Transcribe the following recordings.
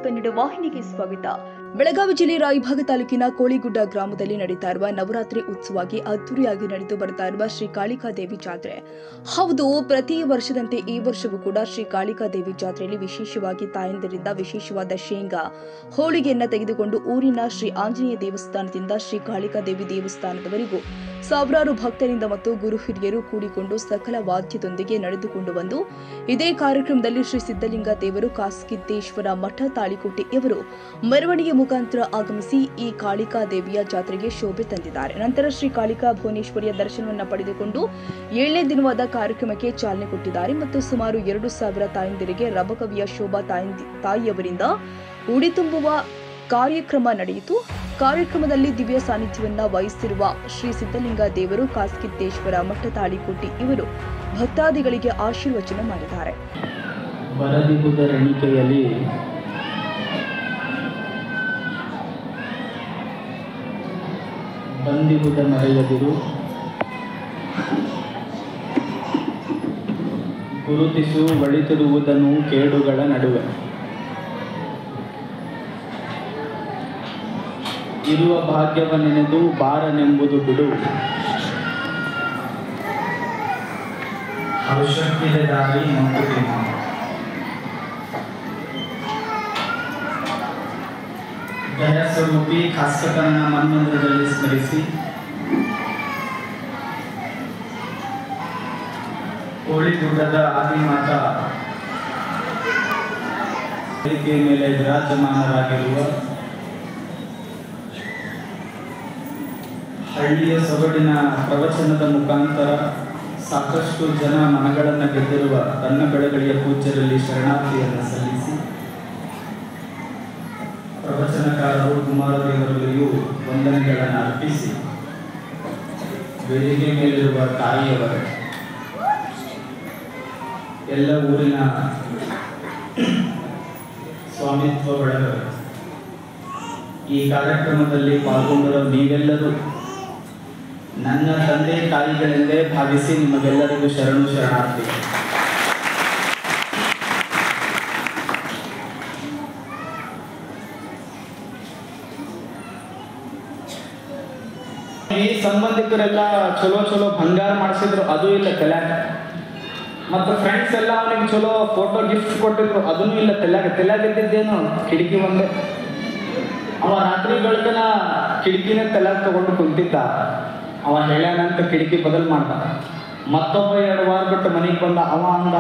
ಕನ್ನಡ ವಾಹಿನಿಗೆ ಸ್ವಾಗತ. ಬೆಳಗಾವಿ ಜಿಲ್ಲೆ ರಾಯಭಾಗ ತಾಲೂಕಿನ ಕೋಳಿಗುಡ್ಡ ಗ್ರಾಮದಲ್ಲಿ ನಡೀತಾ ಇರುವ ನವರಾತ್ರಿ ಉತ್ಸವವಾಗಿ ಅದ್ದೂರಿಯಾಗಿ ನಡೆದು ಬರ್ತಾ ಇರುವ ಶ್ರೀ ಕಾಳಿಕಾದೇವಿ ಜಾತ್ರೆ. ಹೌದು, ಪ್ರತಿ ವರ್ಷದಂತೆ ಈ ವರ್ಷವೂ ಕೂಡ ಶ್ರೀ ಕಾಳಿಕಾದೇವಿ ಜಾತ್ರೆಯಲ್ಲಿ ವಿಶೇಷವಾಗಿ ತಾಯಂದಿರಿಂದ ವಿಶೇಷವಾದ ಶೇಂಗಾ ಹೋಳಿಗೆಯನ್ನ ತೆಗೆದುಕೊಂಡು ಊರಿನ ಶ್ರೀ ಆಂಜನೇಯ ದೇವಸ್ಥಾನದಿಂದ ಶ್ರೀ ಕಾಳಿಕಾದೇವಿ ದೇವಸ್ಥಾನದವರೆಗೂ ಸಾವಿರಾರು ಭಕ್ತರಿಂದ ಮತ್ತು ಗುರು ಹಿರಿಯರು ಕೂಡಿಕೊಂಡು ಸಕಲ ವಾದ್ಯದೊಂದಿಗೆ ನಡೆದುಕೊಂಡು ಬಂದು ಇದೇ ಕಾರ್ಯಕ್ರಮದಲ್ಲಿ ಶ್ರೀ ಸಿದ್ದಲಿಂಗ ದೇವರು ಕಾಸ್ಕಿದ್ದೇಶ್ವರ ಮಠ ತಾಳಿಕೋಟೆಯವರು ಮೆರವಣಿಗೆ ಮುಖಾಂತರ ಆಗಮಿಸಿ ಈ ಕಾಳಿಕಾ ದೇವಿಯ ಜಾತ್ರೆಗೆ ಶೋಭೆ ತಂದಿದ್ದಾರೆ. ನಂತರ ಶ್ರೀ ಕಾಳಿಕಾ ಭುವನೇಶ್ವರಿಯ ದರ್ಶನವನ್ನು ಪಡೆದುಕೊಂಡು 7ನೇ ದಿನವಾದ ಕಾರ್ಯಕ್ರಮಕ್ಕೆ ಚಾಲನೆ ಕೊಟ್ಟಿದ್ದಾರೆ ಮತ್ತು ಸುಮಾರು 2,000 ತಾಯಂದಿರಿಗೆ ರಬಕವಿಯ ಶೋಭಾ ತಾಯಿಯವರಿಂದ ಉಡಿ ತುಂಬುವ ಕಾರ್ಯಕ್ರಮ ನಡೆಯಿತು. ಕಾರ್ಯಕ್ರಮದಲ್ಲಿ ದಿವ್ಯ ಸಾನ್ನಿಧ್ಯವನ್ನ ವಹಿಸಿರುವ ಶ್ರೀ ಸಿದ್ದಲಿಂಗ ದೇವರು ಕಾಸ್ಕಿದ್ದೇಶ್ವರ ಮಠ ತಾಳಿಕೋಟೆ ಇವರು ಭಕ್ತಾದಿಗಳಿಗೆ ಆಶೀರ್ವಚನ ಮಾಡಿದ್ದಾರೆ. ಬರದಿಗುವುದರ ಎಣಿಕೆಯಲ್ಲಿ ಬಂದಿಗುವುದ ಮರೆಯದಿರು, ಗುರುತಿಸು ಒಳಿತಿರುವುದನ್ನು ಕೇಡುಗಳ ನಡುವೆ, ಇರುವ ಭಾಗ್ಯವನ್ನೆನೆದು ಬಾರನೆಂಬುದು ಬಿಡು, ಅವಶ್ಯಕಿದೆ ದಾರಿ ಮಂಕುತಿಮ್ಮ. ದಯಾಸ್ವರೂಪಿ ಖಾಸ್ಕತನ ಮನ್ಮಂದಿರದಲ್ಲಿ ಸ್ಮರಿಸಿ ಕೋಳಿಗುಡ್ಡದ ಆದಿಮಾತ ವೇದಿಕೆಯ ಮೇಲೆ ವಿರಾಜಮಾನರಾಗಿರುವ ಹಳ್ಳಿಯ ಸೊಗಡಿನ ಪ್ರವಚನದ ಮುಖಾಂತರ ಸಾಕಷ್ಟು ಜನ ಮನಗಳನ್ನು ಗೆದ್ದಿರುವ ತನ್ನ ಬೆಳಗಳಿಯ ಪೂಜ್ಯರಲ್ಲಿ ಶರಣಾರ್ಥಿಯನ್ನು ಸಲ್ಲಿಸಿ ಪ್ರವಚನಕಾರರು ಕುಮಾರದೇವರಲ್ಲಿಯೂ ವಂದನೆಗಳನ್ನು ಅರ್ಪಿಸಿ ವೇದಿಕೆ ಮೇಲಿರುವ ತಾಯಿಯವರ ಎಲ್ಲ ಊರಿನ ಸ್ವಾಮಿತ್ವ ಒಳಗಡೆ ಈ ಕಾರ್ಯಕ್ರಮದಲ್ಲಿ ಪಾಲ್ಗೊಂಡಿರೋ ನೀವೆಲ್ಲರೂ ನನ್ನ ತಂದೆ ತಾಯಿಗಳೆಂದೇ ಭಾವಿಸಿ ನಿಮಗೆಲ್ಲರಿಗೂ ಶರಣಾರ್ಥಿ. ಈ ಸಂಬಂಧಿಕರೆಲ್ಲ ಚಲೋ ಬಂಗಾರ ಮಾಡಿಸಿದ್ರು, ಅದು ಇಲ್ಲ ತಲೆಯಾಗ. ಮತ್ತು ಫ್ರೆಂಡ್ಸ್ ಎಲ್ಲ ಅವನಿಗೆ ಚಲೋ ಫೋಟೋ ಗಿಫ್ಟ್ ಕೊಟ್ಟಿದ್ರು, ಅದನ್ನು ಇಲ್ಲ ತಲೆಯಾಗಿದ್ದೇನು ಕಿಟಕಿ ಒಂದೇ. ಅವ ರಾತ್ರಿ ಬೆಳಕನ ಕಿಟಕಿನ ತಲೆಯಾಗ ತಗೊಂಡು ಕುಂತಿದ್ದ. ಅವ ಹೇಳ್ಯಾನಂತ ಕಿಟಕಿ ಬದಲ್ ಮಾಡ್ದ. ಮತ್ತೊಬ್ಬ 2 ವಾರ ಬಿಟ್ಟು ಮನೆಗೆ ಬಂದ. ಅವ ಅಂದ,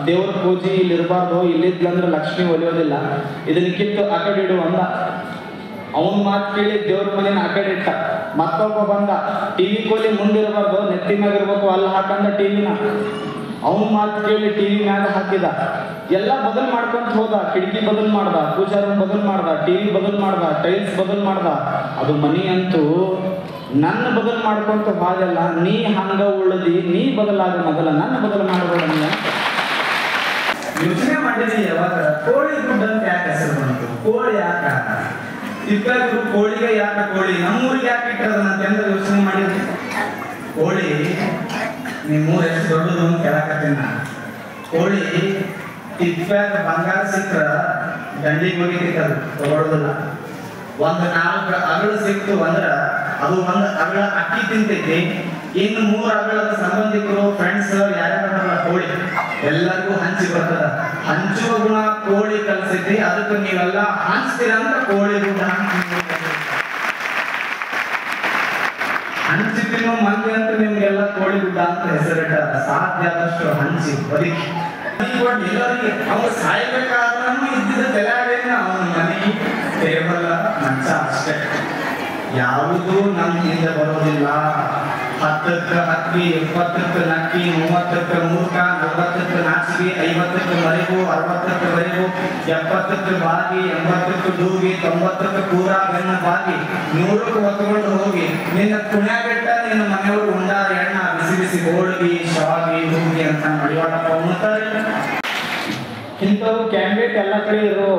ದೇವ್ರ ಪೂಜೆ ಇಲ್ಲಿ ಇರಬಾರ್ದು, ಇಲ್ಲಿದ್ಲಂದ್ರೆ ಲಕ್ಷ್ಮಿ ಒಲಿಯೋದಿಲ್ಲ, ಇದನ್ನ ಕಿತ್ತು ಆ ಕಡೆ ಇಡು ಅಂದ. ಅವನ ಮಾತು ಕೇಳಿ ದೇವ್ರ ಮನೇನ ಆ ಕಡೆ ಇಟ್ಟ. ಮತ್ತೊಬ್ಬ ಬಂದ, ಟಿವಿ ಕೋಲಿ ಮುಂದಿರಬಾರ್ದು, ನೆತ್ತಿ ಮ್ಯಾಗ ಇರ್ಬೇಕು, ಅಲ್ಲಿ ಹಾಕಂದ ಟಿವಿನ. ಅವನ ಮಾತು ಕೇಳಿ ಟಿವಿ ಮ್ಯಾಗ ಹಾಕಿದ. ಎಲ್ಲ ಬದಲ್ ಮಾಡ್ಕೊಂತ ಹೋದ. ಕಿಟಕಿ ಬದಲ್ ಮಾಡ್ದ, ಪೂಜಾ ರೂಮ್ ಬದಲ್ ಮಾಡ್ದ, ಟಿವಿ ಬದಲ್ ಮಾಡ್ದ, ಟೈಲ್ಸ್ ಬದಲ್ ಮಾಡ್ದ. ಅದು ಮನಿ ಅಂತೂ ನನ್ನ ಬದಲ್ ಮಾಡ್ಕೊಂತ ಹಾಗೆಲ್ಲ ನೀ ಹಂಗ ಉಳಿದಿ, ನೀ ಬದಲಾಗ ಮೊದಲ ನನ್ನ ಬದಲು ಮಾಡಬೇಡ. ಯೋಚನೆ ಮಾಡಿದಿ ಯಾವಾಗ ಕೋಳಿ ಗುಡ್ಡ ಅಂತ ಯಾಕೆ ಹೆಸರು ಬಂತು? ಕೋಳಿ ಯಾಕ ಇಬ್ಬರು ಕೋಳಿಗೆ ಯಾಕ ಕೋಳಿ ನಮ್ಮೂರಿಗೆ ಯಾಕೆ ಇಟ್ಟದಂತ ಎಂದ ಯೋಚನೆ ಮಾಡಿದ್ರಿ? ಕೋಳಿ ನಿಮ್ಮೂರು ಎಷ್ಟು ದೊಡ್ಡದು ಅಂತ ಕೇಳಕತ್ತೀನಿ ನಾನು. ಕೋಳಿ ತಿಪ್ಪ್ಯಾಗ ಬಂಗಾರ ಸಿಕ್ಕ್ರ ದಂಡಿಗೆ ಹೋಗಿರ್ತದು, ತಗೊಳ್ಳೋದಿಲ್ಲ. 4 ಅಗಳು ಸಿಕ್ತು ಅಂದ್ರ ಅದು 1 ಅಗಳ ಅಕ್ಕಿ ತಿಂತೈತಿ. ಇನ್ನು 3 ಅಗಳದ ಸಂಬಂಧಿಕರು ಫ್ರೆಂಡ್ಸ್ ಯಾರ್ಯಾರ ಕೋಳಿ ಎಲ್ಲರಿಗೂ ಹಂಚಿ ಬರ್ತದ. ಹಂಚುವ ಗುಣ ಕೋಳಿ ಕಲ್ಸೈತಿ. ಅದಕ್ಕೆ ನೀವೆಲ್ಲ ಹಂಚ್ತೀರ ಅಂತ ಕೋಳಿ ಗುಣ ಹಂಚಿ ತಿನ್ನೋ ಮಂದಿ ಅಂತ ನಿಮ್ಗೆಲ್ಲ ಕೋಳಿ ಗುಡ್ಡ ಅಂತ ಹೆಸರಿಟ್ಟಾರ. ಸಾಧ್ಯ ಆದಷ್ಟು ಹಂಚಿ ಬದುಕಿ ಎಲ್ಲರಿಗೆ ಅವ್ರು ಸಾಯ್ಬೇಕಾದ್ರೂ ಇದ್ದಿದ್ದ ತಲೆಯಾಗೇನೆ ಅವನ ಮನೆ ಟೇಬಲ್ ಮಂಚ ಅಷ್ಟೇ. ಯಾವುದು ನಮ್ಮ ಹಿಂದೆ ಬರೋದಿಲ್ಲ. 10ಕ್ಕೆ ಅಕ್ಕಿ, 20ಕ್ಕೆ ನಕ್ಕಿ, 30ಕ್ಕೆ ಮೂರ್ಖ, 40ಕ್ಕೆ ನಾಚಿಗೆ, 50ಕ್ಕೆ ಮರಿಗು, 60ಕ್ಕೆ ಮರಿಗು, 70ಕ್ಕೆ ಬಾಗಿ, 80ಕ್ಕೆ ಡೂಗಿ, 90ಕ್ಕೆ ಪೂರ ಬೆನ್ನ ಬಾಗಿ, 100ಕ್ಕೆ ಹೊತ್ಕೊಂಡು ಹೋಗಿ ನಿನ್ನ ಪುಣ್ಯಾಗೆಟ್ಟ ನಿನ್ನ ಮನೆಯವರು ಉಂಡಾರ ಎಣ್ಣ ಬಿಸಿ ಬಿಸಿ ಹೋಳಿಗೆ ಶಾವಿಗೆ ಹೂಗಿ ಅಂತ ಮಡಿವಾಳಪ್ಪ ಉಣ್ತಾರೆ. ಇಂಥವು ಕ್ಯಾಂಡಿಡೇಟ್ ಎಲ್ಲ ಕಡೆ ಇರೋ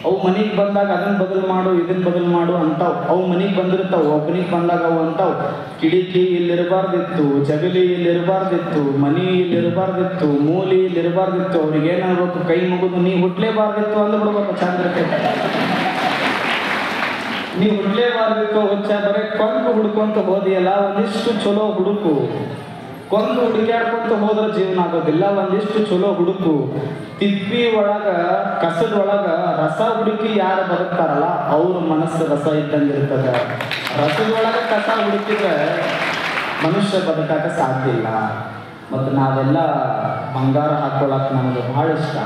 ಅವು ಮನೆಗೆ ಬಂದಾಗ ಅದನ್ನ ಬದಲು ಮಾಡು ಇದನ್ನ ಬದಲು ಮಾಡು ಅಂತಾವ್. ಅವು ಮನೆಗೆ ಬಂದಿರ್ತಾವ, ಒಬ್ಬನಿಗೆ ಬಂದಾಗ ಅವು ಅಂತಾವ್ ಕಿಡಿಕಿ ಇಲ್ಲಿರಬಾರ್ದಿತ್ತು, ಜಗಲಿ ಇಲ್ಲಿರಬಾರ್ದಿತ್ತು, ಮನಿ ಇಲ್ಲಿರಬಾರ್ದಿತ್ತು, ಮೂಲಿ ಇಲ್ಲಿರಬಾರ್ದಿತ್ತು. ಅವ್ರಿಗೆ ಏನಾಗ್ಬೇಕು, ಕೈ ಮುಗಿದು ನೀ ಹುಟ್ಲೇಬಾರ್ದಿತ್ತು ಅಂದ್ಬಿಡ್ಬೇಕು. ಚಂದ್ರಕ್ಕೆ ನೀ ಹುಡ್ಲೇಬಾರ್ದಿತ್ತು ಹುಚ್ಚ, ಬರೀ ಕೊಂದು ಹುಡ್ಕೊಂತ ಹೋದಿಯಲ್ಲ. ಒಂದಿಷ್ಟು ಚಲೋ ಹುಡುಕು, ಕೊಂದು ಹುಡುಕ್ಯಾಡ್ಕೊಂತ ಹೋದ್ರೆ ಜೀವನ ಆಗೋದಿಲ್ಲ. ಒಂದಿಷ್ಟು ಚಲೋ ಹುಡುಕು. ತಿಪ್ಪಿ ಒಳಗ ಕಸದ ಒಳಗ ರಸ ಹುಡುಕಿ ಯಾರು ಬದುಕ್ತಾರಲ್ಲ ಅವ್ರ ಮನಸ್ಸು ರಸ ಇದ್ದಂಗಿರ್ತದ. ರಸದೊಳಗ ಕಸ ಹುಡುಕಿದ್ರೆ ಮನುಷ್ಯ ಬದುಕಾಕ ಸಾಧ್ಯ ಇಲ್ಲ. ಮತ್ತು ನಾವೆಲ್ಲ ಬಂಗಾರ ಹಾಕೊಳಕ್ಕೆ ನಮಗೆ ಭಾಳ ಇಷ್ಟ,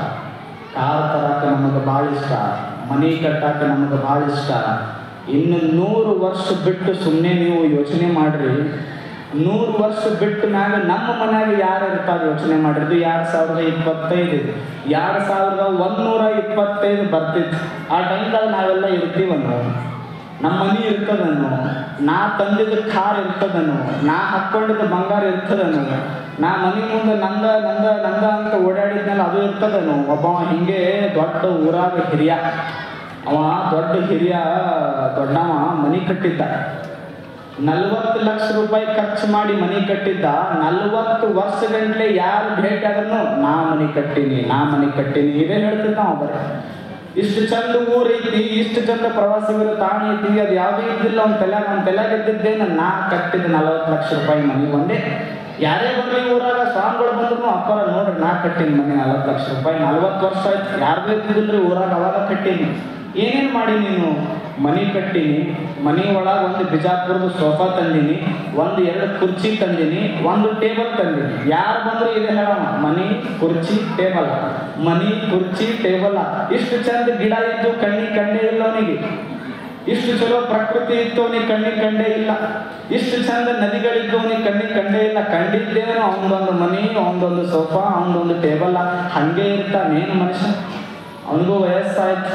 ಕಾರ್ ತರಕ್ಕೆ ನಮಗೆ ಭಾಳ ಇಷ್ಟ, ಮನೆ ಕಟ್ಟಕ್ಕೆ ನಮಗೆ ಭಾಳ ಇಷ್ಟ. ಇನ್ನು 100 ವರ್ಷ ಬಿಟ್ಟು ಸುಮ್ಮನೆ ನೀವು ಯೋಚನೆ ಮಾಡ್ರಿ. 100 ವರ್ಷ ಬಿಟ್ಟ ಮ್ಯಾಗ ನಮ್ಮ ಮನ್ಯಾಗ ಯಾರು ಇರ್ತಾರೆ ಯೋಚನೆ ಮಾಡಿದ್ದು. 2025 2125 ಬರ್ತಿತ್ತು. ಆ ಟೈಮ್ದಾಗ ನಾವೆಲ್ಲ ಇರ್ತೀವನ್ನೋ, ನಮ್ಮ ಮನೆ ಇರ್ತದನ್ನು, ನಾ ತಂದಿದ್ದ ಕಾರ್ ಇರ್ತದನ್ನು, ನಾ ಹಾಕ್ಕೊಂಡಿದ್ದ ಬಂಗಾರ ಇರ್ತದನ್ನು, ನಾ ಮನೆ ಮುಂದೆ ನಂದ ನಂದ ನಂದ ಅಂತ ಓಡಾಡಿದ್ಮೇಲೆ ಅದು ಇರ್ತದನು. ಒಬ್ಬ ಹಿಂಗೆ ದೊಡ್ಡ ಊರಾಗ ಹಿರಿಯ, ಅವ ದೊಡ್ಡ ಹಿರಿಯ ದೊಡ್ಡವ ಮನೆ ಕಟ್ಟಿದ್ದ. 40 ಲಕ್ಷ ರೂಪಾಯಿ ಖರ್ಚು ಮಾಡಿ ಮನೆ ಕಟ್ಟಿದ್ದ. 40 ವರ್ಷಗಂಟ್ಲೆ ಯಾರು ಭೇಟಿ ಆದ್ರೂ ನಾ ಮನೆ ಕಟ್ಟೀನಿ, ನಾ ಮನೆ ಕಟ್ಟೀನಿ ಇದೇ ಹೇಳ್ತಿದ್ದ ಅವ. ಬರೀ ಇಷ್ಟು ಚಂದ ಊರೈತಿ, ಇಷ್ಟು ಚಂದ ಪ್ರವಾಸಿಗರು ತಾಣ ಐತಿ, ಅದು ಯಾವುದೇ ಇದ್ದಿಲ್ಲ. ನಮ್ಮ ತಲೆಯಾಗ ಇದ್ದಿದ್ದೇನು, ನಾ ಕಟ್ಟಿದ 40 ಲಕ್ಷ ರೂಪಾಯಿ ಮನೆ ಒಂದೇ. ಯಾರೇ ಬರಲಿ ಊರಾಗ ಸ್ವಾಮಿಗಳು ಬಂದ್ರು ಅಪ್ಪರ ನೋಡ್ರಿ ನಾ ಕಟ್ಟೀನಿ ಮನೆ 40 ಲಕ್ಷ ರೂಪಾಯಿ. 40 ವರ್ಷ ಆಯ್ತು, ಯಾರು ಇರ್ತಿದಿಲ್ರಿ ಊರಾಗ, ಅವಾಗ ಕಟ್ಟೀನಿ. ಏನೇನು ಮಾಡಿ ನೀನು? ಮನೆ ಕಟ್ಟೀನಿ, ಮನೆ ಒಳಗೆ ಒಂದು ಬಿಜಾಪುರದ ಸೋಫಾ ತಂದೀನಿ, 1-2 ಕುರ್ಚಿ ತಂದೀನಿ, 1 ಟೇಬಲ್ ತಂದೀನಿ. ಯಾರು ಬಂದ್ರು ಇದೆ ಹೇಳೋಣ, ಮನೆ ಕುರ್ಚಿ ಟೇಬಲ್, ಮನೆ ಕುರ್ಚಿ ಟೇಬಲ್. ಇಷ್ಟು ಚಂದ ಗಿಡ ಇದ್ದು ಕಣ್ಣಿಗೆ ಕಂಡೇ ಇಲ್ಲ ಅವನಿಗೆ. ಇಷ್ಟು ಚಲೋ ಪ್ರಕೃತಿ ಇತ್ತು ಅವನಿಗೆ ಕಣ್ಣಿಗೆ ಕಂಡೇ ಇಲ್ಲ. ಇಷ್ಟು ಚಂದ ನದಿಗಳಿದ್ದು ಅವನಿಗೆ ಕಣ್ಣಿಗೆ ಕಂಡೇ ಇಲ್ಲ. ಕಂಡಿದ್ದೇನೋ ಅವನದೊಂದು ಮನೆ, ಅವನದೊಂದು ಸೋಫಾ, ಅವನದೊಂದು ಟೇಬಲ್. ಹಂಗೆ ಇರ್ತಾನೇನು ಮನುಷ್ಯ? ಅವನಿಗೂ ವಯಸ್ಸಾಯ್ತು.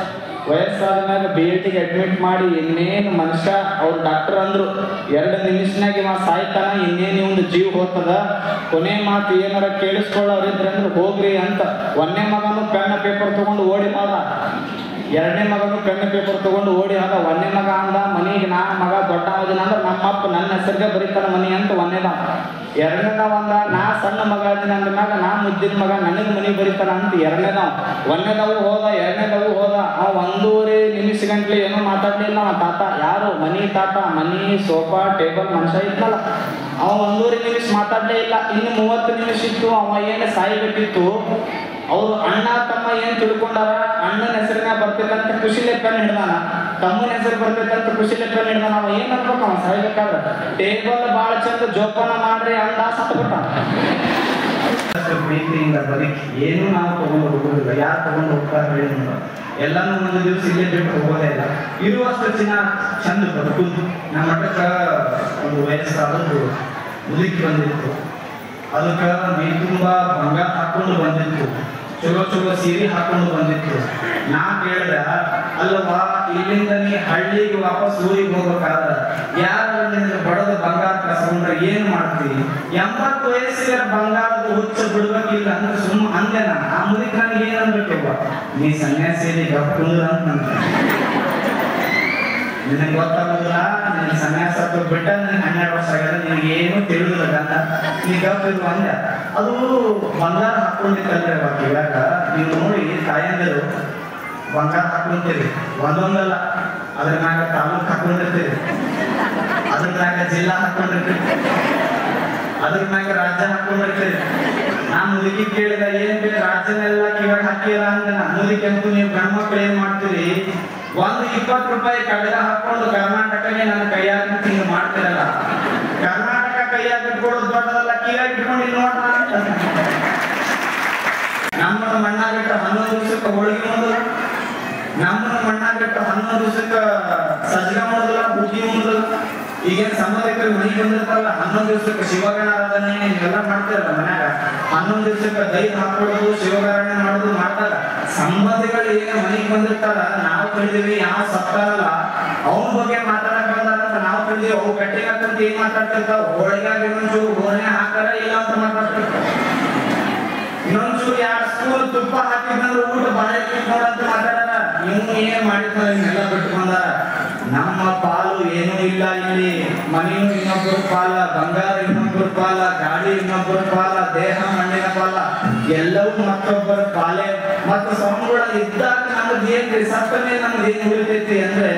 ವಯಸ್ಸಾದ ಮ್ಯಾಗ BLTಗೆ ಅಡ್ಮಿಟ್ ಮಾಡಿ ಇನ್ನೇನು ಮನುಷ್ಯ, ಅವ್ರು ಡಾಕ್ಟರ್ ಅಂದ್ರು 2 ನಿಮಿಷನಾಗ ಇವ ಸಾಯ್ತಾನ, ಇನ್ನೇನು ಒಂದು ಜೀವ ಹೋಗ್ತದ, ಕೊನೆ ಮಾತು ಏನಾರ ಕೇಳಿಸ್ಕೊಳ್ಳೋರಿದ್ರೆ ಅಂದ್ರೆ ಹೋಗ್ರಿ ಅಂತ. 1ನೇ ಮಗನು ಪೆನ್ ಪೇಪರ್ ತಗೊಂಡು ಓಡಿ ಹೋದ, 2ನೇ ಮಗನು ಪೆನ್ ಪೇಪರ್ ತಗೊಂಡು ಓಡಿ ಹೋದ. 1ನೇ ಮಗ ಅಂದ, ಮನೆಗೆ ನಾ ಮಗ ದೊಡ್ಡ ಹೋದಿನ ಅಂದ್ರೆ ನಮ್ಮಪ್ಪ ನನ್ನ ಹೆಸರಿಗೆ ಬರೀತಾನ ಮನೆ ಅಂತ 1ನೇದ. 2ನೇದ ಒಂದ, ನಾ ಸಣ್ಣ ಮಗ ಅದೀನಿ ಅಂದ್ಮ್ಯಾಗ ನಾ ಮುದ್ದಿನ ಮಗ ನನಗೆ ಮನೆ ಬರೀತಾನ ಅಂತ 2ನೇದ. 1ನೇದವು ಹೋದ, 2ನೇದವು ಹೋದ. ಅವ 1.5 ನಿಮಿಷ ಗಂಟ್ಲೆ ಏನೋ ಮಾತಾಡ್ಲಿಲ್ಲ ಅವ ತಾತ. ಯಾರು? ಮನಿ ತಾತ. ಮನಿ ಸೋಫಾ ಟೇಬಲ್ ಮನುಷ್ಯ ಇದ್ನಲ್ಲ ಅವ 1.5 ನಿಮಿಷ ಮಾತಾಡ್ಲೇ ಇಲ್ಲ. ಇನ್ನು 30 ನಿಮಿಷ ಇತ್ತು. ಅವ ಏನು ಸಾಯ್ಬೇಕಿತ್ತು. ಅವ್ರು ಅಣ್ಣ ತಮ್ಮ ಏನ್ ತಿಳ್ಕೊಂಡಾರ, ಅಣ್ಣನ ಹೆಸರಿನ ಬರ್ತೈತಂತ ಖುಷಿಲೆ ಪೆನ್ ಹಿಡ್ದಾನ, ತಮ್ಮನ ಹೆಸರು ಬರ್ತೈತಂತ ಖುಷಿಲೆ ಪೆನ್ ಹಿಡ್ದಾನ. ಅವ ಏನ್ ಅನ್ಬೇಕು ಅವ ಸಾಯ್ಬೇಕಾದ್ರೆ? ಟೇಬಲ್ ಬಾಳ ಚಂದ ಜೋಪಾನ ಮಾಡ್ರಿ ಅಂದ ಸತ್ಬಿಟ್ಟ. ಪ್ರೀತಿಯಿಂದ ಬದುಕಿ ಏನು ನಾವು ತಗೊಂಡು ಹೋಗೋದಿಲ್ಲ. ಯಾರು ತಗೊಂಡು ಹೋಗ್ತಾರೆ ಹೇಳಿ? ಎಲ್ಲಾನು ಒಂದು ದಿವಸ ಇಲ್ಲೇ ಬಿಟ್ಟು ಹೋಗೋದೇ ಇಲ್ಲ. ಇರುವಷ್ಟು ಚಂದ ಬದುಕುದು. ನಮ್ಮ ಮಠಕ್ಕ ಒಂದು ವಯಸ್ಸಾದದ್ದು ಮುದುಕಿ ಬಂದಿತ್ತು. ಅದಕ್ಕೆ ಮೈ ತುಂಬಾ ಬಂಗಾರ ಹಾಕೊಂಡು ಬಂದಿತ್ತು, ಚಲೋ ಚಲೋ ಸೀರೆ ಹಾಕೊಂಡು ಬಂದಿತ್ತು. ನಾ ಕೇಳಿದ, ಅಲ್ಲವಾ ಇಲ್ಲಿಂದ ನೀ ಹಳ್ಳಿಗೆ ವಾಪಸ್ ಊರಿಗೆ ಹೋಗ್ಬೇಕಾದ್ರ ಯಾರು ಬಡದ ಬಂಗಾರ ಕಸ್ಕೊಂಡ್ರೆ ಏನ್ ಮಾಡ್ತೀವಿ? 80 ವಯಸ್ಸಿಗೆ ಬಂಗಾರದ ಹುಚ್ಚ ಬಿಡ್ಬೇಕಿಲ್ಲ ಅಂದ್ರೆ ಸುಮ್ಮ ಅಂದೆ. ಆ ಮುದುಕ ನನಗೆ ಏನ್ ಅನ್ಬೇಕವ್ವ, ನೀ ಸನ್ಯಾಸಿ ಗಪ್ಪುಂದ್ರ ಅಂತ ನಿನಗೆ ಗೊತ್ತಾಗೋದಿಲ್ಲ. ನಿನ್ನ ಸನ್ಯಾಸ ಬಿಟ್ಟ ನಿನಗೆ 12 ವರ್ಷ ಆಗ್ಯದ, ನಿನಗೆ ಏನು ತಿಳಿದಿಲ್ಲ ಗಂಡ, ನೀ ಗಪ್ಪಿರುವ ಅಂದ. ಅದು ಬಂಗಾರ ಹಾಕೊಂಡಿತ್ತಲ್ರಿ ಅವಾಗ. ಇವಾಗ ನೀವು ನೋಡಿ ತಾಯಂದಿರು ಬಂಗಾರ ಹಾಕೊಂತೀರಿ, ಒಂದೊಂದಲ್ಲ, ಅದ್ರ ಮ್ಯಾಗ ತಾಲೂಕ್ ಹಾಕೊಂಡಿರ್ತೀರಿ, ಅದ್ರ ಮ್ಯಾಗ ಜಿಲ್ಲಾ ಹಾಕೊಂಡಿರ್ತೀರಿ, ಅದ್ರ ಮ್ಯಾಗ ರಾಜ್ಯ ಹಾಕೊಂಡಿರ್ತೀರಿ. ನಾ ಮುದುಕಿ ಕೇಳಿದ, ಏನ್ ಬೇಕು ರಾಜ್ಯನೆಲ್ಲ ಕಿವಾಗ ಹಾಕಿಲ್ಲ ಅಂದ್ರೆ ಮುದುಕಿ ಅಂತೂ ನೀವು ಗಂಡ್ಮಕ್ಳು ಏನ್ ಮಾಡ್ತೀರಿ, 20 ರೂಪಾಯಿ ಕಡಗ ಹಾಕೊಂಡು ಕರ್ನಾಟಕನೇ ನನ್ನ ಕೈಯಾಗ ಹಿಂಗ ಮಾಡ್ತಿರಲ್ಲ. ಕರ್ನಾಟಕ ಕೈಯಾಗ ಇಟ್ಕೊಡೋದು ದೊಡ್ಡದಲ್ಲ, ಕಿವಾಗ ಇಟ್ಕೊಂಡು ಇಲ್ಲಿ ನೋಡ್ತಾ ನಮ್ಮನ್ನು ಮಣ್ಣಾಗಿಟ್ಟ 11 ದಿವಸಕ್ಕೆ ಹೋಳಿಗೆ ಮಾಡೋದಿಲ್ಲ, ನಮ್ಮನ್ನು ಮಣ್ಣಾಗಿಟ್ಟ 11 ದಿವಸಕ್ಕೆ ಸಜ್ಜಗ ಮಾಡೋದಿಲ್ಲ, ಹುಗ್ಗಿ ಮಾಡೋದಿಲ್ಲ. ಈಗೇನು ಸಂಬಂಧಿಕರು ಮನೆಗೆ ಬಂದಿರ್ತಾರಲ್ಲ 11 ದಿವಸಕ್ಕೆ ಶಿವಗಣಾರಾಧನೆ ಇವೆಲ್ಲ ಮಾಡ್ತಿರಲ್ಲ ಮನ್ಯಾಗ. 11 ದಿವಸಕ್ಕೆ ದೈವ ಹಾಕೊಳ್ಳೋದು, ಶಿವಗಾರಾಧನೆ ಮಾಡೋದು ಮಾಡ್ತಾರ. ಸಂಬಂಧಿಗಳು ಏನು ಮನೆಗೆ ಬಂದಿರ್ತಾರ, ನಾವು ಕಳಿದೀವಿ ಯಾವ ಸತ್ತಾರಲ್ಲ ಅವನ ಬಗ್ಗೆ ಮಾತಾಡಕ್ ಬಂದಾರಂತ ನಾವು ಕಳಿದೀವಿ. ಅವು ಕಟ್ಟಿಗಂತ ಏನ್ ಮಾತಾಡ್ತಿರ್ತಾವ, ಹೋಳಿಗಾಗಿ ಒಂಚೂರು ಗೋಣೆ ಹಾಕಾರ ಇಲ್ಲ ಅಂತ ಮಾತಾಡ್ತಿರ್ತಾವ. ಇನ್ನೊಂಚೂರು 2 ಸ್ಪೂನ್ ತುಪ್ಪ ಹಾಕಿದ್ರೆ ಊಟ ಬಾಳೆ ನೋಡಂತ ಮಾತಾಡಲ್ಲ. ನೀವು ಏನ್ ಮಾಡಿರ್ತಾರೆ ಇನ್ನೆಲ್ಲ ಬಿಟ್ಟು ಬಂದಾರ. ನಮ್ಮ ಪಾಲು ಏನೂ ಇಲ್ಲ ಇಲ್ಲಿ. ಮನೆಯೂ ಇನ್ನೊಬ್ಬರ ಪಾಲ, ಬಂಗಾರ ಇನ್ನೊಬ್ಬರ ಪಾಲ, ಗಾಡಿ ಇನ್ನೊಬ್ಬರ ಪಾಲ, ದೇಹ ಮಣ್ಣಿನ ಪಾಲ, ಎಲ್ಲವೂ ಮತ್ತೊಬ್ಬರ ಪಾಲೆ. ಮತ್ತು ಸಂಬಳ ಇದ್ದಾಗ ನಮ್ದು ಏನ್ರಿ ಸತ್ತನೆ ನಮ್ದು ಏನ್ ಉಳಿತೈತಿ ಅಂದ್ರೆ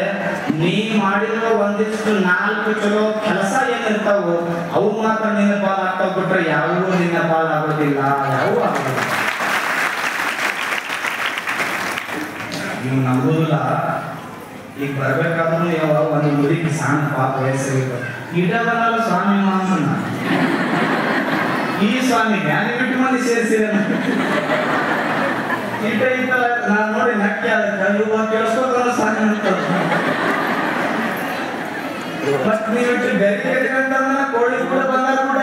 ನೀ ಮಾಡಿರೋ ಒಂದಿಷ್ಟು 4 ಚಲೋ ಕೆಲಸ ಏನಿರ್ತಾವು ಅವು ಮಾತ್ರ ನಿನ್ನ ಪಾಲ ಆಗ್ತಾವ್ ಬಿಟ್ರೆ ಯಾವುವು ನಿನ್ನ ಪಾಲ ಆಗೋದಿಲ್ಲ, ಯಾವುವು ಆಗೋದಿಲ್ಲ. ನೀವು ನಂಬೋದಿಲ್ಲ, ಈಗ ಬರ್ಬೇಕಾದ್ರೂ ಯಾವ ಒಂದು ಮುದುಕಿ ಸಣ್ಣ ಪಾಪ ವಯಸ್ಸಿಗೆ ಇಡಬಲ್ಲ ಸ್ವಾಮಿ ಮಾಂಸನ ಈ ಸ್ವಾಮಿ ಜ್ಞಾನಿ ಬಿಟ್ಟು ಮಂದಿ ಸೇರಿಸಿದ ಇಟ್ಟ ಇತ್ತಲ್ಲ ನಾನು ನೋಡಿ ನಕ್ಕೆ ಕೇಳಿಸ್ಕೋತಾರ ಸ್ವಾಮಿ ಅಂತಂದ್ರೆ ಕೋಳಿ ಕೂಡ ಬಂಗಾರ ಕೂಡ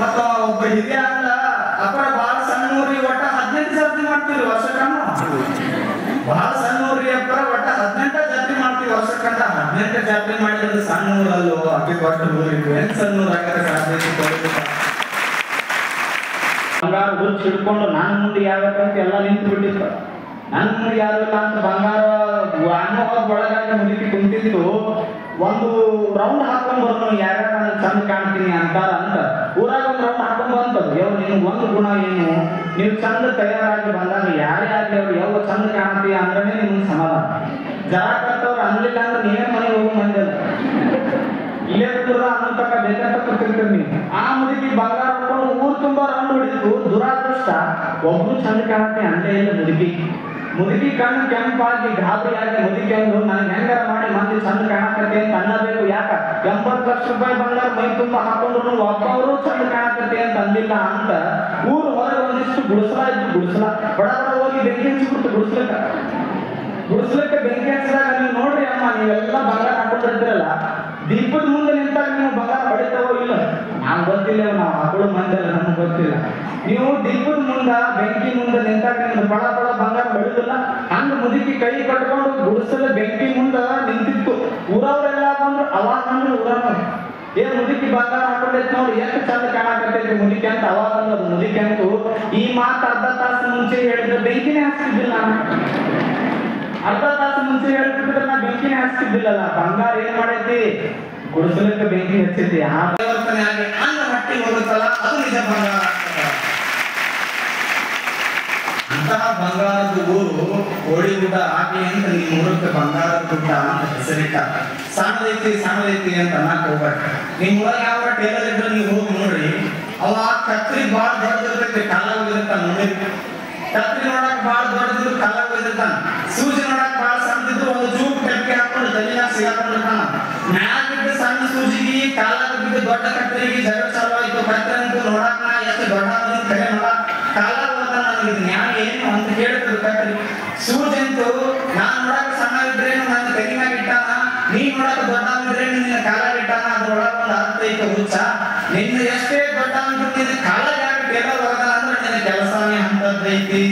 ಮತ್ತ ಒಬ್ಬ ಹಿರಿಯ ಅಲ್ಲ ಅಪ್ಪರ ಬಹಳ ಸಣ್ಣ ಊರಿ ಒಟ್ಟ 18 ಜಾತ್ರೆ ಮಾಡ್ತೀವಿ ವರ್ಷಕ್ಕಮ್ಮ. ಬಹಳ ಸಣ್ಣ ಊರಿ ಅಪ್ಪರ ಒಟ್ಟ 18 ಜಾತ್ರೆ ಮಾಡ್ತೀವಿ ವರ್ಷಕ್ಕಂತ. 18 ಜಾತ್ರೆ ಮಾಡಿದ್ರೆ ಸಣ್ಣ ಊರಲ್ಲೋ ಅತಿ ದೊಡ್ಡ ಊರಿಗೂ ಏನ್ ಸಣ್ಣ ಊರಾಗ ಸಾಧ್ಯ. ಬಂಗಾರ ಹುಚ್ಚು ಹಿಡ್ಕೊಂಡು ನನ್ನ ಮುಂದೆ ಯಾವ್ಯಾಕಂತ ಎಲ್ಲ ನಿಂತು ಬಿಟ್ಟಿತ್ತು. ನನ್ನ ಮುಂದೆ ಯಾರು ಇಲ್ಲ ಅಂತ ಬಂಗಾರ ಅನ್ನೋದ್ ಒಳಗಾಗಿ ಮುದುಕಿ ಕುಂತಿತ್ತು. ಒಂದು ರೌಂಡ್ ಹಾಕೊಂಡ್ ಬರ್ತಾನ ಯಾರ್ಯಾರ ನಾನು ಚಂದ ಕಾಣ್ತೀನಿ ಅಂತಾರ ಅಂತ ಊರಾಗ ಒಂದು ರೌಂಡ್ ಹಾಕೊಂಡ್ ಬಂತದ್ದು. ಯಾವ ನಿಮ್ಗೆ ಒಂದು ಗುಣ ಏನು, ನೀವು ಚಂದ ತಯಾರಾಗಿ ಬಂದಾಗ ಯಾರೇ ಆಗ್ಲಿ ಅವ್ರು ಯಾವ ಚಂದ ಕಾಣ್ತೀಯ ಅಂದ್ರೆ ನಿಮ್ಗೆ ಸಮಾಧಾನ. ಜರ ಕರ್ತವ್ರು ಅನ್ಲಿಲ್ಲ ಅಂದ್ರೆ ನೀವೇ ಮನೆಗೆ ಹೋಗೋ ಮಂದಿಲ್ಲ, ಇಲ್ಲೇ ಕೂರ ಅನ್ನೋ ತಕ್ಕ ಬೇಕಂತ ಕೂತಿರ್ತೀರಿ ನೀವು. ಆ ಮುದುಕಿ ಬಂಗಾರ ಹಾಕೊಂಡು ಊರು ತುಂಬಾ ರೌಂಡ್ ಹೊಡಿತು. ದುರಾದೃಷ್ಟ ಒಬ್ರು ಚಂದ ಕಾಣತ್ತೆ ಅಂದೇ ಇಲ್ಲ ಮುದುಕಿ ಕಣ್ಣು ಕೆಂಪಾಗಿ ಗಾಬರಿಯಾಗಿ ಮುದುಕಿ ಅಂದು ನನಗೆ ಹೆಂಗಾರ ಮಾಡಿ ಮಂದಿ ಚಂದ ಕಾಣಕತ್ತೆ ಅಂತ ಅನ್ನಬೇಕು. ಯಾಕ 80 ಲಕ್ಷ ರೂಪಾಯಿ ಬಂಗಾರ ಮೈ ತುಂಬ ಹಾಕೊಂಡ್ರು ಒಬ್ಬವರು ಚಂದ ಕಾಣಕತ್ತೆ ಅಂತ ಅಂದಿಲ್ಲ ಅಂತ ಊರು ಹೊರಗೆ ಒಂದಿಷ್ಟು ಗುಡಿಸಲ ಇದ್ದು ಗುಡಿಸಲ ಬಡ ಬಡ ಹೋಗಿ ಬೆಂಕಿ ಹಚ್ಚಿಬಿಡ್ತು. ಗುಡಿಸ್ಲಿಕ್ಕೆ ಬೆಂಕಿ ಹಚ್ಚಿದಾಗ ನೀವು ನೋಡ್ರಿ ಅಮ್ಮ, ನೀವೆಲ್ಲ ಬಂಗಾರ ಹಾಕೊಂಡಿರ್ತೀರಲ್ಲ, ದೀಪದ ಮುಂದೆ ನಿಂತಾಗ ನೀವು ಬಂಗಾರ ಹೊಡಿತಾವೋ ಇಲ್ಲ ನಾವು ಗೊತ್ತಿಲ್ಲ, ನಾವು ಹಾಕೊಳ್ಳೋ ಮಂದಿಲ್ಲ ನಮ್ಗೆ ಗೊತ್ತಿಲ್ಲ. ನೀವು ದೀಪದ ಮುಂದ ಬೆಂಕಿ ಮುಂದೆ ನಿಂತಾಗ ನಿಮ್ದು ಬಡ ಬಡ ಬಂಗಾರ ಹೊಡಿದಿಲ್ಲ. ಹಂಗ ಮುದುಕಿ ಕೈ ಕಟ್ಕೊಂಡು ಗುಡಿಸಲು ಬೆಂಕಿ ಮುಂದ ನಿಂತಿತ್ತು. ಊರವರೆಲ್ಲ ಬಂದ್ರು ಅವಾಗ ಅಂದ್ರೆ ಊರವ್ರು ಏನ್ ಮುದುಕಿ ಬಂಗಾರ ಹಾಕೊಂಡೈತಿ ನೋಡಿ ಎಷ್ಟು ಚಂದ ಕಾಣಕತ್ತೈತಿ ಮುದುಕಿ ಅಂತ ಅವಾಗ ಅಂದದು. ಮುದುಕಿ ಅಂತೂ ಈ ಮಾತು ಅರ್ಧ ತಾಸು ಮುಂಚೆ ಹೇಳಿದ್ರೆ ಬೆಂಕಿನೇ ಹಚ್ತಿದ್ದಿಲ್ಲ. ಅರ್ಧ ತಾಸು ಮುಂಚೆ ಹೇಳ್ತಿದ್ರೆ ನಾ ಬೆಂಕಿನೇ ಹಚ್ತಿದ್ದಿಲ್ಲಲ್ಲ. ಬಂಗಾರ ಏನ್ ಮಾಡೈತಿ ಗುಡಿಸಲಕ್ಕೆ ಬೆಂಕಿ ಹಚ್ಚೈತಿ. ಆ ಪರಿವರ್ತನೆ ಆಗಿ ಅನ್ನ ಹಟ್ಟಿ ಹೋಗುತ್ತಲ್ಲ ಅದು ನಿಜ ಬಂಗಾರ. ಅಂತಹ ಬಂಗಾರದ ಊರು ಕೋಳಿಗುಡ್ಡ ಆಗಿ ಅಂತ ನಿಮ್ಮ ಊರಕ್ಕೆ ಬಂಗಾರದ ಗುಡ್ಡ ಅಂತ ಹೆಸರಿಟ್ಟ. ಸಣ್ಣದೈತಿ ಅಂತ ಅನ್ನಕ್ ಹೋಗ್ಬೇಡ್ರಿ. ನಿಮ್ ಊರಾಗ ಯಾವ ಟೇಲರ್ ಇದ್ರೆ ನೀವು ಹೋಗಿ ನೋಡ್ರಿ, ಅವ ಕತ್ರಿ ಬಾಳ ದೊಡ್ಡದಿರ್ತೈತಿ, ಕಾಲ ಹೋಗಿರ್ತಾನ ನೋಡಿ. ಕತ್ರಿ ನೋಡಕ್ ಬಾಳ ದೊಡ್ಡದಿದ್ರು ಕಾಲ ಹೋಗಿರ್ತಾನ. ಸೂಜಿ ನೋಡಕ್ ಬಾಳ ಸಣ್ಣದಿದ್ರು ಒಂದು ಚೂಪ್ ಕಟ್ಟಿ ಹಾಕೊಂಡು ತಲೆಯಾಗ ಸಿಗಾಕೊಂಡಿರ್ತಾನ. ಮ್ಯಾಲ ಬಿದ್ದ ಸಣ್ಣ ಸೂಜಿಗೆ ಕಾಲಾಗ ಬಿದ್ದ ದೊಡ್ಡ ಕತ್ತರಿಗೆ ಜಗಳ ಚಾಲು ಆಯ್ತು. ಕತ್ತರಿ ಅಂತೂ ನೋಡಕ್ ನಾ ಎಷ್ಟು ದೊಡ್ಡ ಕರೆ ನೋಡಕ್ ಕಾಲ ನನಗೆ ನ್ಯಾಯ ಏನು ಅಂತ ಹೇಳ್ತಿದ್ರು ಕತ್ತರಿ. ಸೂಜಿ ಅಂತೂ ನಾನ್ ನೋಡಕ್ ಸಣ್ಣ ಇದ್ರೇನು ನನ್ನ ಕೈನಾಗ ಇಟ್ಟಾನ, ನೀನ್ ನೋಡಕ್ ದೊಡ್ಡ ಇದ್ರೆ ನಿನ್ನ ಕಾಲಾಗ ಇಟ್ಟಾನ. ಅದ್ರೊಳಗ ಒಂದು ಅರ್ಥ ಐತೆ ಹುಚ್ಚ. ನಿನ್ನ ಎಷ್ಟೇ ದೊಡ್ಡ ನಿನ್ನ ಕಾಲಾಗ ಯಾಕೆ ಟೇಲರ್ ಹೋಗಲ್ಲ ಅಂದ್ರೆ ನಿನ್ನ ಕೆಲಸನೇ ಅಂತದ್ದೈತಿ,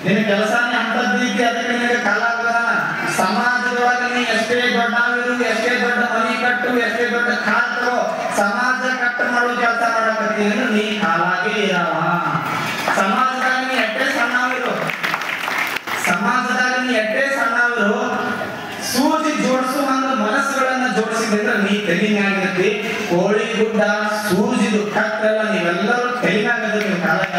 ನಿನ್ನ ಕೆಲಸನೇ ಅಂತದ್ದೈತಿ. ಅದಕ್ಕೆ ನಿನಗೆ ಕಾಲ ಆಗಲ್ಲ. ಸಮಾಜದೊಳಗೆ ನೀ ಎಷ್ಟೇ ದೊಡ್ಡವಿರು, ಎಷ್ಟೇ ದೊಡ್ಡ ಮನಿ ಕಟ್ಟು, ಎಷ್ಟೇ ದೊಡ್ಡ ಖಾತರು, ಸಮಾಜ ಕಟ್ಟು ಮಾಡೋ ಕೆಲಸ ಮಾಡಕತ್ತಿ ಅಂದ್ರೆ ನೀ ಕಾಲಾಗೆ ಇರವ. ಸಮಾಜದಾಗ ನೀ ಎಷ್ಟೇ ಸಣ್ಣವಿರು, ಸೂಜಿ ಜೋಡಿಸು ಹಂಗ ಮನಸ್ಸುಗಳನ್ನ ಜೋಡಿಸಿದ್ರೆ ನೀ ತೆಲಿನಾಗಿರ್ತಿ. ಕೋಳಿ ಗುಡ್ಡ ಸೂಜಿದು ಕಟ್ಟೆಲ್ಲ ನೀವೆಲ್ಲರೂ ತೆಲಿನಾಗದ ನೀವು ಕಾಲಾಗ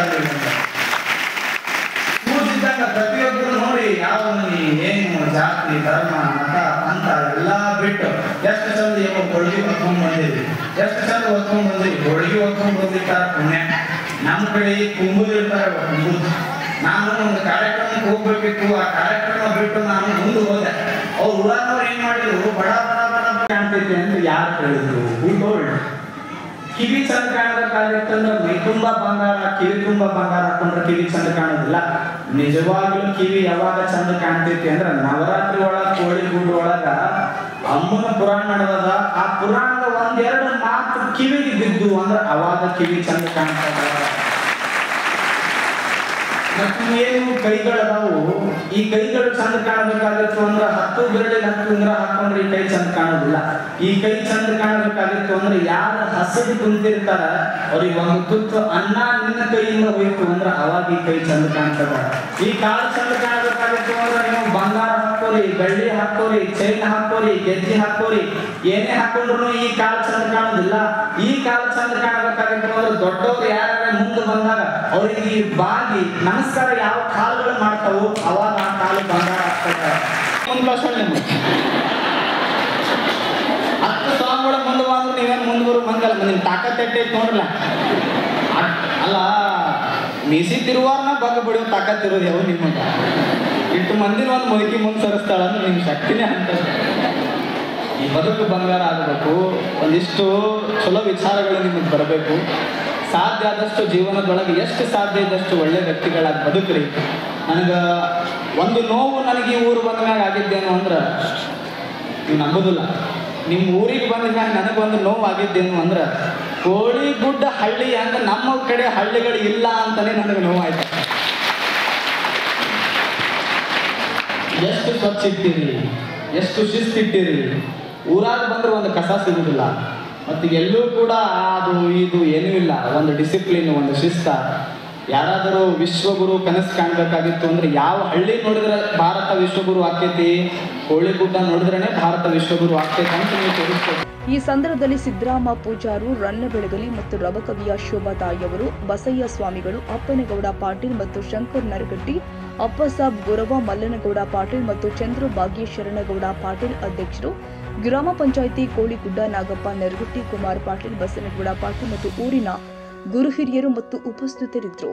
ಸೂಜಿದ್ದಾಗ ಪ್ರತಿಯೊಬ್ಬರು ನೋಡಿ ಯಾವ ಮನಿ ಏನು ಜಾತಿ ಧರ್ಮ ಮತ ಅಂತ ಎಲ್ಲ ಬಿಟ್ಟು ಎಷ್ಟು ಚಂದ ಏನೋ ಹೋಳಿಗೆ ಹೊತ್ಕೊಂಡ್ ಬಂದಿದ್ವಿ, ಎಷ್ಟು ಚಂದ ಹೊತ್ಕೊಂಡ್ ಬಂದಿದ್ವಿ. ಹೋಳಿಗೆ ಹೊತ್ಕೊಂಡ್ ಬಂದಿರ್ತಾರ ಪುಣ್ಯ. ನಮ್ಮ ಕಡೆ ಕುಂಬುದಿರ್ತಾರೆ ಕುಂಬುದು. ನಾನು ಒಂದು ಕಾರ್ಯಕ್ರಮಕ್ಕೆ ಹೋಗ್ಬೇಕಿತ್ತು, ಆ ಕಾರ್ಯಕ್ರಮ ಬಿಟ್ಟು ನಾನು ಮುಂದೆ ಹೋದೆ. ಅವ್ರು ಊರನ್ನವ್ರು ಏನ್ ಮಾಡಿದ್ರು, ಬಡ ಬಡ ಬಡ ಕಾಣ್ತೈತಿ ಅಂತ ಯಾರು ಹೇಳಿದ್ರು? ಕಿವಿ ಚಂದ ಕಾಣಬೇಕಾಗಿತ್ತಂದ್ರೆ ಮೈ ತುಂಬಾ ಬಂಗಾರ, ಕಿವಿ ತುಂಬಾ ಬಂಗಾರ ಹಾಕೊಂಡ್ರೆ ಕಿವಿ ಚಂದ ಕಾಣೋದಿಲ್ಲ. ನಿಜವಾಗ್ಲೂ ಕಿವಿ ಯಾವಾಗ ಚಂದ ಕಾಣ್ತೈತಿ ಅಂದ್ರೆ ನವರಾತ್ರಿ ಒಳಗ ಕೋಳಿ ಗುಡ್ಡ ಒಳಗ ಅಮ್ಮನ ಪುರಾಣ ನಡೆದ. ಆ ಪುರಾಣದ ಒಂದೆರಡು ಮಾತು ಕಿವಿಗೆ ಬಿದ್ದು ಅಂದ್ರೆ ಅವಾಗ ಕಿವಿ ಚಂದ ಕಾಣ್ತದ. ಮತ್ತು ಏನು ಕೈಗಳದಾವು, ಈ ಕೈಗಳು ಚಂದ ಕಾಣಬೇಕಾಗಿತ್ತು ಅಂದ್ರೆ 10 ಬೆರಳಿಗೆ 10 ಉಂಗುರ ಹಾಕೊಂಡ್ರೆ ಈ ಕೈ ಚಂದ ಕಾಣೋದಿಲ್ಲ. ಈ ಕೈ ಚಂದ ಕಾಣಬೇಕಾಗಿತ್ತು ಅಂದ್ರೆ ಯಾರು ಹಸಿದು ಕುಂತಿರ್ತಾರ ಅವ್ರಿಗೆ ಒಂದು ತುತ್ತು ಅನ್ನ ನಿನ್ನ ಕೈಯಿಂದ ಹೋಯ್ತು ಅಂದ್ರೆ ಅವಾಗ ಈ ಕೈ ಚಂದ ಕಾಣ್ತದ. ಈ ಕಾಲು ಚಂದ ಕಾಣಬೇಕಾಗಿತ್ತು ಅಂದ್ರೆ ನೀವು ಬಂಗಾರ ಹಾಕೋರಿ, ಬೆಳ್ಳಿ ಹಾಕೋರಿ, ಚೈನ್ ಹಾಕೋರಿ, ಗೆಜ್ಜೆ ಹಾಕೋರಿ, ಏನೇ ಹಾಕೊಂಡ್ರು ಈ ಕಾಲು ಚಂದ ಕಾಣೋದಿಲ್ಲ. ಈ ಕಾಲು ಚಂದ ಕಾಣಬೇಕಾಗಿತ್ತು ಅಂದ್ರೆ ದೊಡ್ಡವ್ರು ಯಾರ ಮುಂದೆ ಬಂದಾಗ ಅವ್ರಿಗೆ ಬಾಗಿ ನಮಸ್ಕಾರ ಯಾವ ಕಾಲುಗಳು ಮಾಡ್ತಾವು ಅವಾಗ ಆ ಕಾಲು ಬಂಗಾರ ಆಗ್ತದೆ. ಹತ್ತು ಸ್ವಾಮಿಗಳ ಮುಂದೆ ಬಂದ್ರು ನೀವೇನು ಮುಂದೆ ಬರೋ ಮಂಗಲ್ಲ, ನಿಮ್ ತಾಕತ್ ಎಟ್ಟೆ ನೋಡ್ರಲ್ಲ. ಅಲ್ಲ ಮೀಸಿ ತಿರುವಾರನ ಬಗ್ಗ ಬಿಡೋ ತಾಕತ್ ಇರೋದು ಯಾವ ನಿಮಗೆ? ಇಟ್ಟು ಮಂದಿನ ಒಂದು ಮುದುಕಿ ಮುಂದೆ ಸರಿಸ್ತಾಳ ಅಂದ್ರೆ ನಿಮ್ ಶಕ್ತಿನೇ ಅಂತ. ಈ ಬದುಕು ಬಂಗಾರ ಆಗಬೇಕು, ಒಂದಿಷ್ಟು ಚಲೋ ವಿಚಾರಗಳು ನಿಮಗೆ ಬರಬೇಕು. ಸಾಧ್ಯ ಆದಷ್ಟು ಜೀವನದೊಳಗೆ ಎಷ್ಟು ಸಾಧ್ಯ ಇದ್ದಷ್ಟು ಒಳ್ಳೆ ವ್ಯಕ್ತಿಗಳಾಗಿ ಬದುಕ್ರಿ. ನನಗೆ ಒಂದು ನೋವು ನನಗೆ ಈ ಊರು ಬಂದ ಮ್ಯಾಗ ಆಗಿದ್ದೇನು ಅಂದ್ರೆ ನೀವು ನಂಬೋದಿಲ್ಲ. ನಿಮ್ಮ ಊರಿಗೆ ಬಂದ ಮ್ಯಾಗ ನನಗೊಂದು ನೋವು ಆಗಿದ್ದೇನು ಅಂದ್ರೆ ಕೋಳಿಗುಡ್ಡ ಹಳ್ಳಿ ಅಂದ್ರೆ ನಮ್ಮ ಕಡೆ ಹಳ್ಳಿಗಳು ಇಲ್ಲ ಅಂತಲೇ ನನಗೆ ನೋವಾಯ್ತು. ಎಷ್ಟು ಸ್ವಚ್ಛ ಇಟ್ಟಿರಿ, ಎಷ್ಟು ಶಿಸ್ತಿಟ್ಟಿರಿ. ಊರಾಗ ಬಂದ್ರೆ ಒಂದು ಕಸ ಸಿಗುದಿಲ್ಲ, ಮತ್ತು ಎಲ್ಲೂ ಕೂಡ ಅದು ಇದು ಏನೂ ಇಲ್ಲ. ಒಂದು ಡಿಸಿಪ್ಲಿನ್, ಒಂದು ಶಿಸ್ತ. ಯಾರಾದರೂ ವಿಶ್ವಗುರು ಕನಸು ಕಾಣಬೇಕಾಗಿತ್ತು ಅಂದ್ರೆ ಯಾವ ಹಳ್ಳಿ ನೋಡಿದ್ರೆ ಭಾರತ ವಿಶ್ವಗುರು ಆಕೈತಿ, ಕೋಳಿಗುಡ್ಡ ನೋಡಿದ್ರೇ ಭಾರತ ವಿಶ್ವಗುರು ಆಕೈತಿ ಅಂತ ನೀವು ತೋರಿಸ್ತೀವಿ. ಈ ಸಂದರ್ಭದಲ್ಲಿ ಸಿದ್ದರಾಮ ಪೂಜಾರು, ರನ್ನ ಬೆಳಗಲಿ ಮತ್ತು ರವಕವಿಯ ಶೋಭಾತಾಯಿಯವರು, ಬಸಯ್ಯ ಸ್ವಾಮಿಗಳು, ಅಪ್ಪನಗೌಡ ಪಾಟೀಲ್ ಮತ್ತು ಶಂಕರ್ ನರಗಟ್ಟಿ, ಅಪ್ಪಸಾಬ್ ಗುರವ, ಮಲ್ಲನಗೌಡ ಪಾಟೀಲ್ ಮತ್ತು ಚಂದ್ರ ಭಾಗ್ಯಶರಣಗೌಡ ಪಾಟೀಲ್ ಅಧ್ಯಕ್ಷರು, ಗ್ರಾಮ ಪಂಚಾಯಿತಿ ಕೋಳಿಗುಡ್ಡ ನಾಗಪ್ಪ ನರಗಟ್ಟಿ, ಕುಮಾರ್ ಪಾಟೀಲ್, ಬಸನಗೌಡ ಪಾಟೀಲ್ ಮತ್ತು ಊರಿನ ಗುರು ಹಿರಿಯರು ಮತ್ತು ಉಪಸ್ಥಿತರಿದ್ದರು.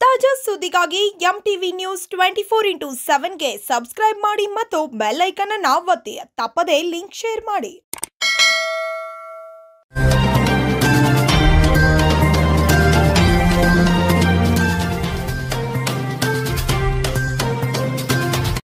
ತಾಜಾ ಸುದ್ದಿಗಾಗಿ ಎಂಟಿವಿ ನ್ಯೂಸ್ 24x7ಗೆ ಸಬ್ಸ್ಕ್ರೈಬ್ ಮಾಡಿ ಮತ್ತು ಬೆಲ್ ಐಕಾನ್ ಅನ್ನು ಒತ್ತಿ. ತಪ್ಪದೇ ಲಿಂಕ್ ಶೇರ್ ಮಾಡಿ.